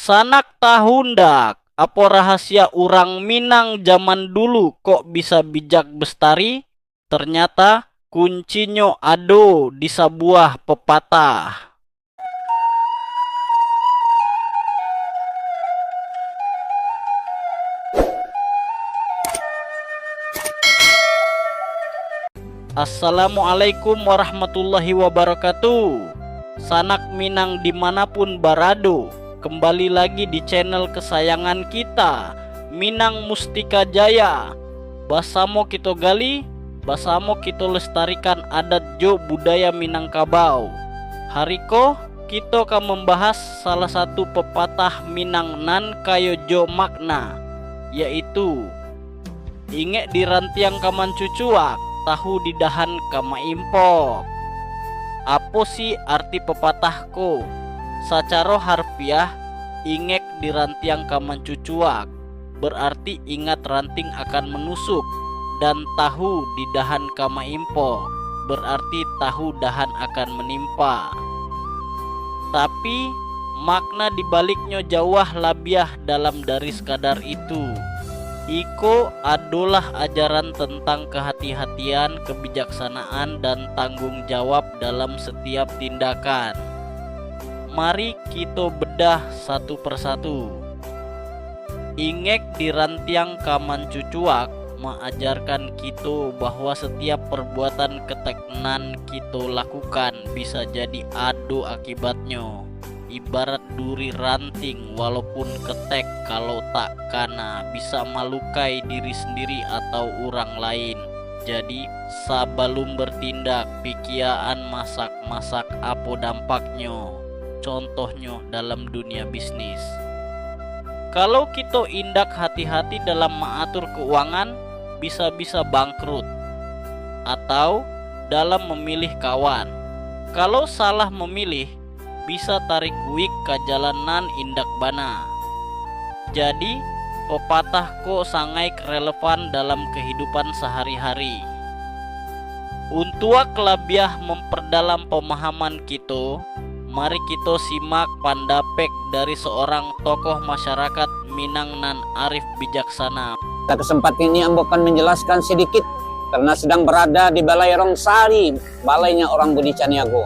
Sanak tahundak, apa rahasia orang Minang zaman dulu kok bisa bijak bestari? Ternyata kuncinya ada di sebuah pepatah. Assalamualaikum warahmatullahi wabarakatuh. Sanak Minang dimanapun berada, kembali lagi di channel kesayangan kita, Minang Mustika Jaya. Basamo kita gali, basamo kita lestarikan adat jo budaya Minangkabau. Hariko kita akan membahas salah satu pepatah Minang nan kayo jo makna, yaitu inge di rantiang kaman cucuak, tahu di dahan kama impok. Apa sih arti pepatahku? Secara harfiah, ingek di rantiang kaman cucuak berarti ingat ranting akan menusuk, dan tahu di dahan kama impok berarti tahu dahan akan menimpa. Tapi makna dibaliknya jauh labiah dalam dari sekadar itu. Iko adalah ajaran tentang kehati-hatian, kebijaksanaan, dan tanggung jawab dalam setiap tindakan. Mari kita bedah satu persatu. Ingek di rantiang kaman cucuak mengajarkan kita bahwa setiap perbuatan keteknan kita lakukan bisa jadi ado akibatnya. Ibarat duri ranting, walaupun ketek kalau tak kana bisa melukai diri sendiri atau orang lain. Jadi sebelum bertindak, pikiran masak-masak apa dampaknya. Contohnya dalam dunia bisnis. Kalau kita indak hati-hati dalam mengatur keuangan, bisa-bisa bangkrut. Atau dalam memilih kawan, kalau salah memilih, bisa tarik wik ke jalanan indak bana. Jadi pepatah kok sangat relevan dalam kehidupan sehari-hari. Untuk kelabiah memperdalam pemahaman kita, mari kita simak pandapek dari seorang tokoh masyarakat Minang nan arif bijaksana. Pada kesempatan ini Ambo akan menjelaskan sedikit karena sedang berada di Balai Rongsari, balainya orang Budi Caniago.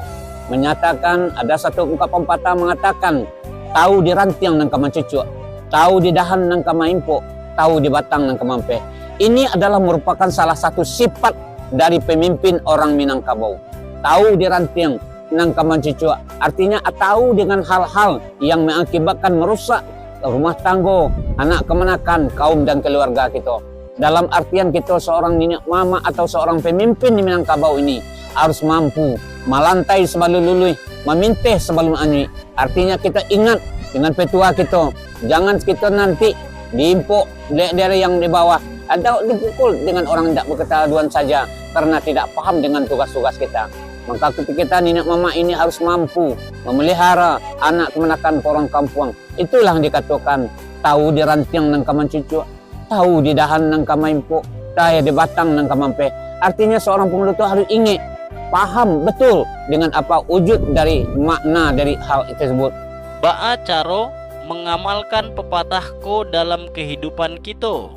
Menyatakan ada satu ungkapan patah mengatakan, tahu di rantiang nang kama cucu, tahu di dahan nang kama impo, tahu di batang nang kama empe. Ini adalah merupakan salah satu sifat dari pemimpin orang Minangkabau. Tahu di rantiang nang kama cucu, artinya tahu dengan hal-hal yang mengakibatkan merusak rumah tangga, anak kemenakan, kaum dan keluarga kita. Dalam artian kita seorang nenek mama atau seorang pemimpin di Minangkabau ini harus mampu melantai sebelum lului, memintih sebelum anyi. Artinya kita ingat dengan petua kita. Jangan kita nanti diimpuk dari yang di bawah atau dipukul dengan orang tidak berketahuan saja karena tidak paham dengan tugas-tugas kita. Maka kita nenek mama ini harus mampu memelihara anak kemenakan orang kampung. Itulah yang dikatakan tahu di rantiang nang kaman cucu, tahu di dahan nang kama impuk, tahu di batang nang kama empe. Artinya seorang pemuda itu harus ingat, paham betul dengan apa wujud dari makna dari hal tersebut. Ba'a caro mengamalkan pepatahku dalam kehidupan kita.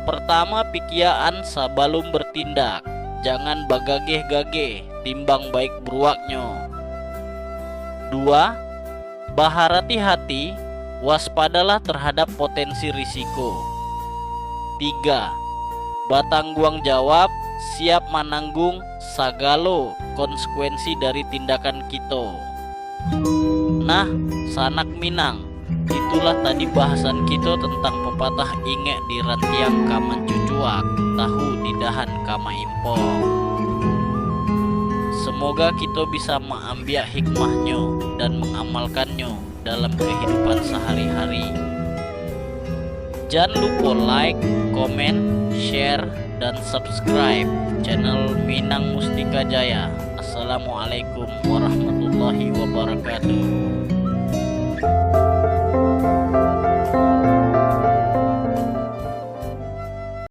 Pertama, pikiran sebelum bertindak. Jangan bagageh-gageh, timbang baik beruaknya. 2. Berhati-hati, waspadalah terhadap potensi risiko. 3. Bertanggung jawab, siap menanggung segala konsekuensi dari tindakan kita. Nah, sanak Minang, itulah tadi bahasan kita tentang pepatah inge di rantiang kaman cucuak, tahu di dahan kama impok. Semoga kita bisa mengambil hikmahnya dan mengamalkannya dalam kehidupan sehari-hari. Jangan lupa like, komen, share, dan subscribe channel Minang Mustika Jaya. Assalamualaikum warahmatullahi wabarakatuh.